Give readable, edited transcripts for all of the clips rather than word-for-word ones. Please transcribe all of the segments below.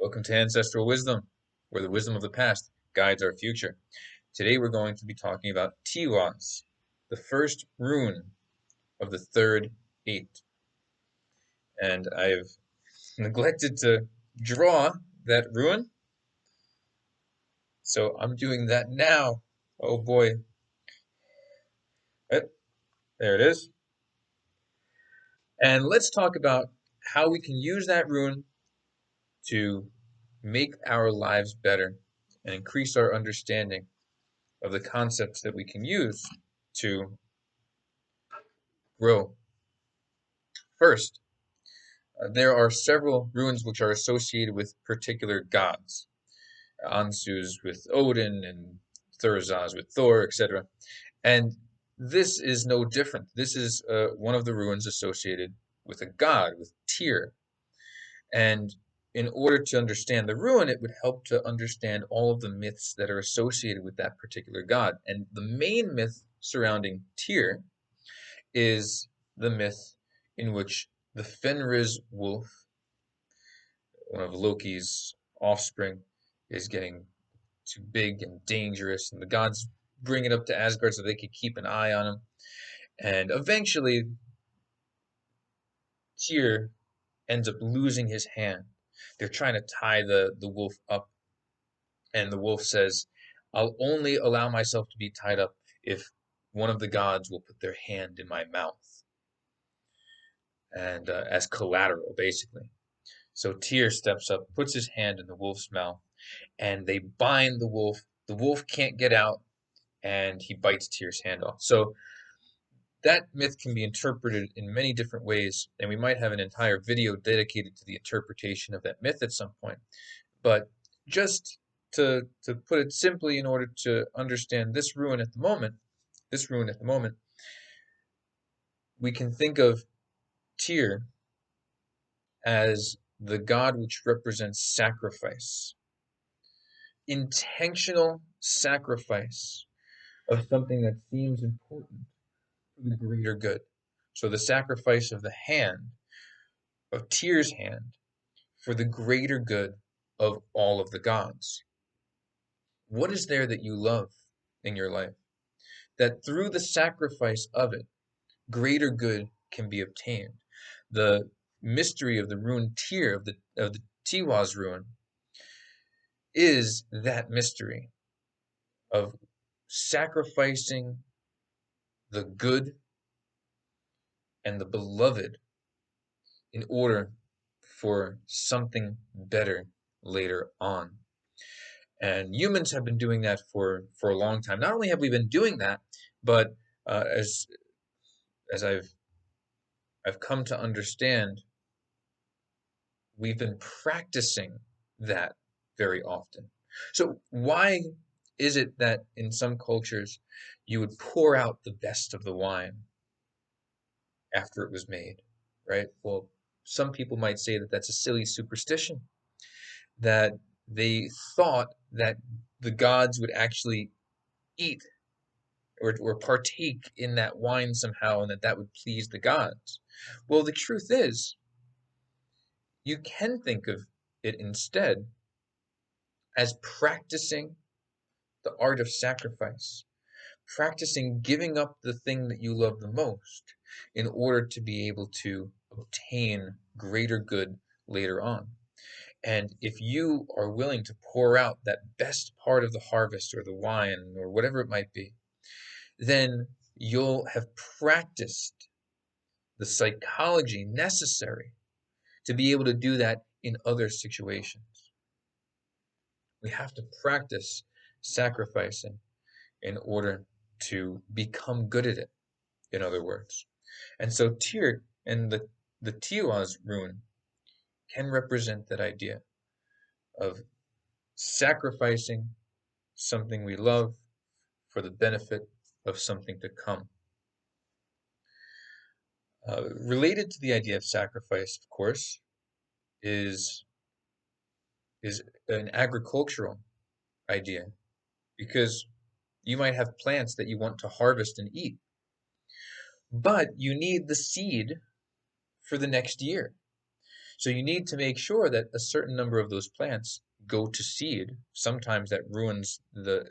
Welcome to Ancestral Wisdom, where the wisdom of the past guides our future. Today we're going to be talking about Tiwaz, the first rune of the third eight. And I've neglected to draw that rune, so I'm doing that now. Oh boy. Eh, there it is. And let's talk about how we can use that rune to make our lives better and increase our understanding of the concepts that we can use to grow. First, there are several runes which are associated with particular gods. Ansu's with Odin and Thurzaz with Thor, etc. And this is no different. This is one of the runes associated with a god, with Tyr. And in order to understand the rune, it would help to understand all of the myths that are associated with that particular god. And the main myth surrounding Tyr is the myth in which the Fenris wolf, one of Loki's offspring, is getting too big and dangerous, and the gods bring it up to Asgard so they could keep an eye on him. And eventually, Tyr ends up losing his hand. They're trying to tie the wolf up, and the wolf says, "I'll only allow myself to be tied up if one of the gods will put their hand in my mouth," and as collateral, basically. So Tyr steps up, puts his hand in the wolf's mouth, and they bind the wolf. The wolf can't get out, and he bites Tyr's hand off. So that myth can be interpreted in many different ways, and we might have an entire video dedicated to the interpretation of that myth at some point. But just to put it simply, in order to understand this rune at the moment, we can think of Tyr as the god which represents sacrifice, intentional sacrifice of something that seems important for the greater good. So the sacrifice of the hand, of Tyr's hand, for the greater good of all of the gods. What is there that you love in your life? That through the sacrifice of it, greater good can be obtained. The mystery of the rune Tyr, of the Tiwaz rune, is that mystery of sacrificing the good and the beloved in order for something better later on. And humans have been doing that for a long time. Not only have we been doing that, but as I've come to understand, we've been practicing that very often. So why is it that in some cultures you would pour out the best of the wine after it was made, right? Well, some people might say that that's a silly superstition, that they thought that the gods would actually eat or partake in that wine somehow, and that would please the gods. Well, the truth is, you can think of it instead as practicing the art of sacrifice, practicing giving up the thing that you love the most in order to be able to obtain greater good later on. And if you are willing to pour out that best part of the harvest or the wine or whatever it might be, then you'll have practiced the psychology necessary to be able to do that in other situations. We have to practice sacrificing in order to become good at it, in other words. And so Tyr and the Tiwaz rune can represent that idea of sacrificing something we love for the benefit of something to come. Related to the idea of sacrifice, of course, is is an agricultural idea, because you might have plants that you want to harvest and eat, but you need the seed for the next year. So you need to make sure that a certain number of those plants go to seed. Sometimes that ruins the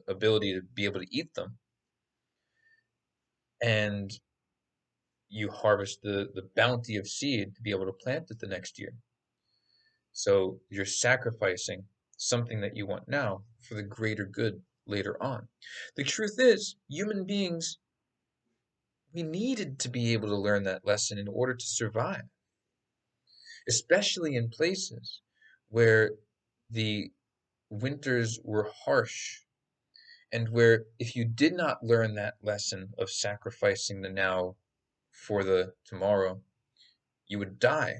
ability to be able to eat them. And you harvest the bounty of seed to be able to plant it the next year. So you're sacrificing something that you want now for the greater good later on. The truth is, human beings, we needed to be able to learn that lesson in order to survive, especially in places where the winters were harsh and where if you did not learn that lesson of sacrificing the now for the tomorrow, you would die.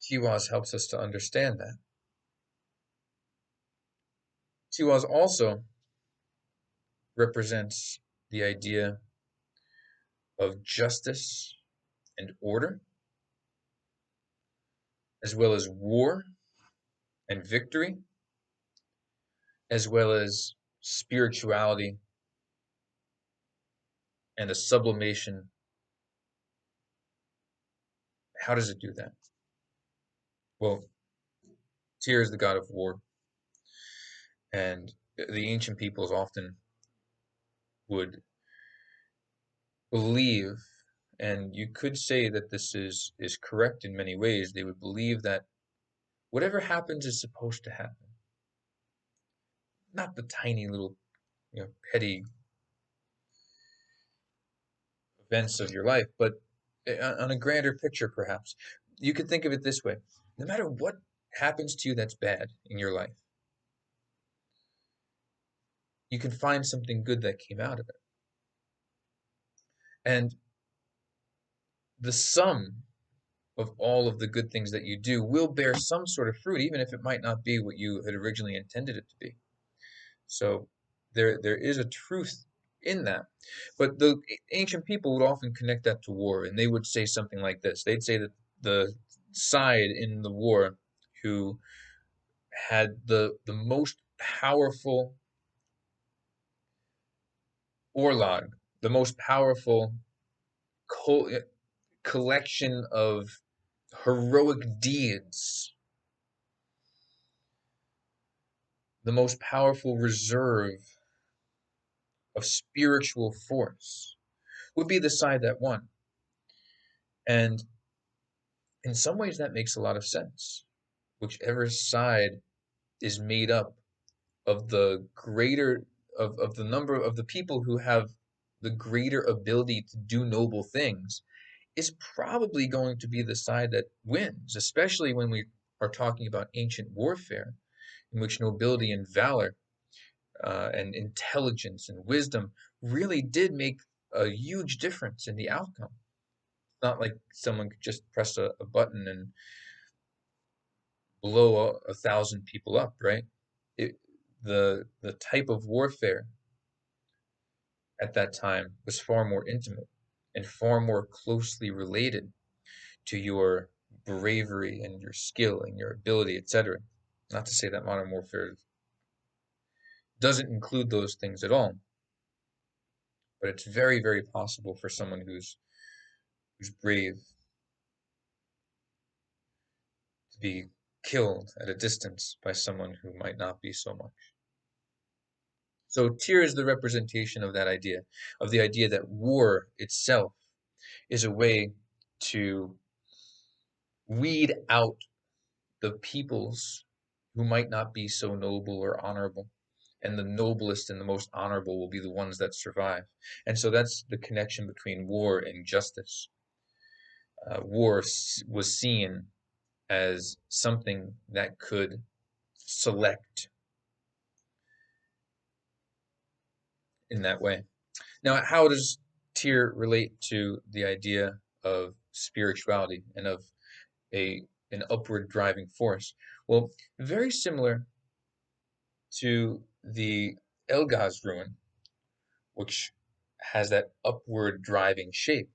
Tiwaz helps us to understand that. Tiwaz also represents the idea of justice and order, as well as war and victory, as well as spirituality and the sublimation. How does it do that? Well, Tyr is the god of war, and the ancient peoples often would believe, and you could say that this is correct in many ways. They would believe that whatever happens is supposed to happen, not the tiny little, petty events of your life, but on a grander picture, perhaps. You could think of it this way: no matter what happens to you that's bad in your life, you can find something good that came out of it. And the sum of all of the good things that you do will bear some sort of fruit, even if it might not be what you had originally intended it to be. So there is a truth in that. But the ancient people would often connect that to war, and they would say something like this. They'd say that the side in the war who had the most powerful orlog, the most powerful co- collection of heroic deeds, the most powerful reserve of spiritual force would be the side that won. And in some ways, that makes a lot of sense. Whichever side is made up of the greater of the number of the people who have the greater ability to do noble things is probably going to be the side that wins, especially when we are talking about ancient warfare, in which nobility and valor and intelligence and wisdom really did make a huge difference in the outcome. It's not like someone could just press a button and blow 1,000 people up, right? It, the type of warfare at that time was far more intimate and far more closely related to your bravery and your skill and your ability, etc. Not to say that modern warfare doesn't include those things at all, but it's very, very possible for someone who's brave to be killed at a distance by someone who might not be so much. So Tyr is the representation of that idea, of the idea that war itself is a way to weed out the peoples who might not be so noble or honorable. And the noblest and the most honorable will be the ones that survive. And so that's the connection between war and justice. War was seen as something that could select in that way. Now, how does Tyr relate to the idea of spirituality and of a an upward driving force? Well, very similar to the Elgaz ruin, which has that upward driving shape.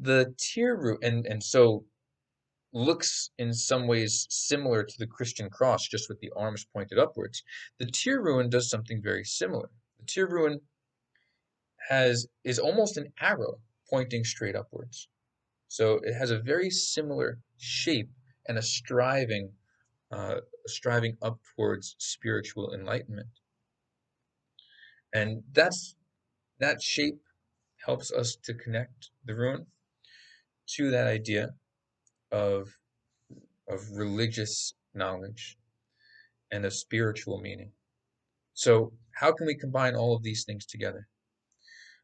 The Tyr ruin, and so looks in some ways similar to the Christian cross, just with the arms pointed upwards. The Tyr ruin does something very similar. The Tyr ruin is almost an arrow pointing straight upwards. So it has a very similar shape and a striving up towards spiritual enlightenment. And that shape helps us to connect the rune to that idea of religious knowledge and of spiritual meaning. So how can we combine all of these things together?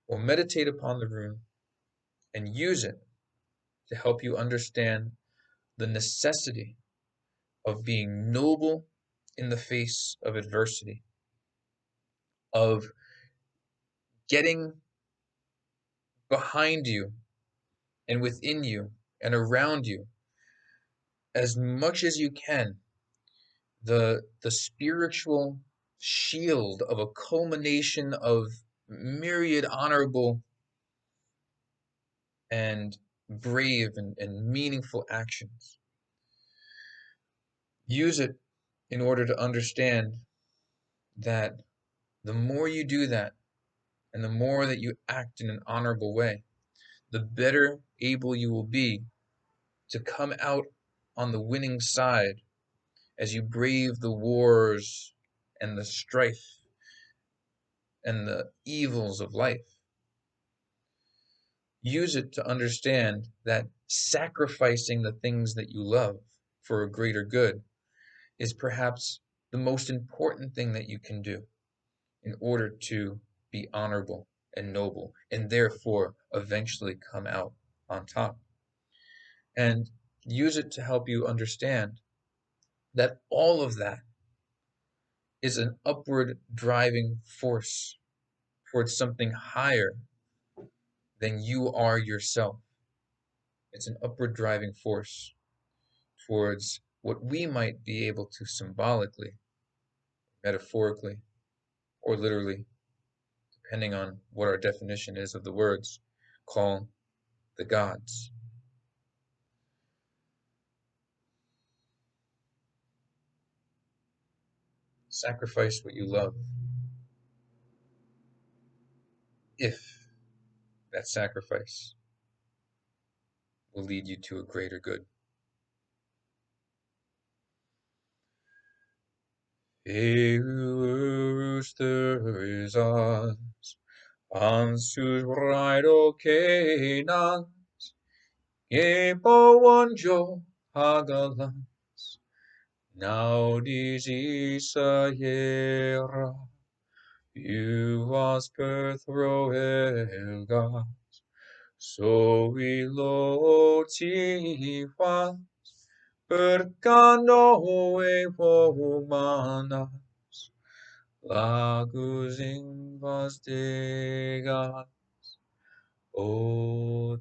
Well, meditate upon the rune and use it to help you understand the necessity of being noble in the face of adversity, of getting behind you and within you and around you as much as you can the spiritual shield of a culmination of myriad honorable and brave and meaningful actions. Use it in order to understand that the more you do that and the more that you act in an honorable way, the better able you will be to come out on the winning side as you brave the wars and the strife and the evils of life. Use it to understand that sacrificing the things that you love for a greater good is perhaps the most important thing that you can do in order to be honorable and noble and therefore eventually come out on top. And use it to help you understand that all of that is an upward driving force towards something higher than you are yourself. It's an upward driving force towards what we might be able to symbolically, metaphorically, or literally, depending on what our definition is of the words, call the gods. Sacrifice what you love if that sacrifice will lead you to a greater good. Rooster's eyes, Ansu's bridal canines, Yepo wanjo hagalas, now disease yera, you was birth roelga, so we lo Tiwaz, percano e womanas, lagos invas degas, o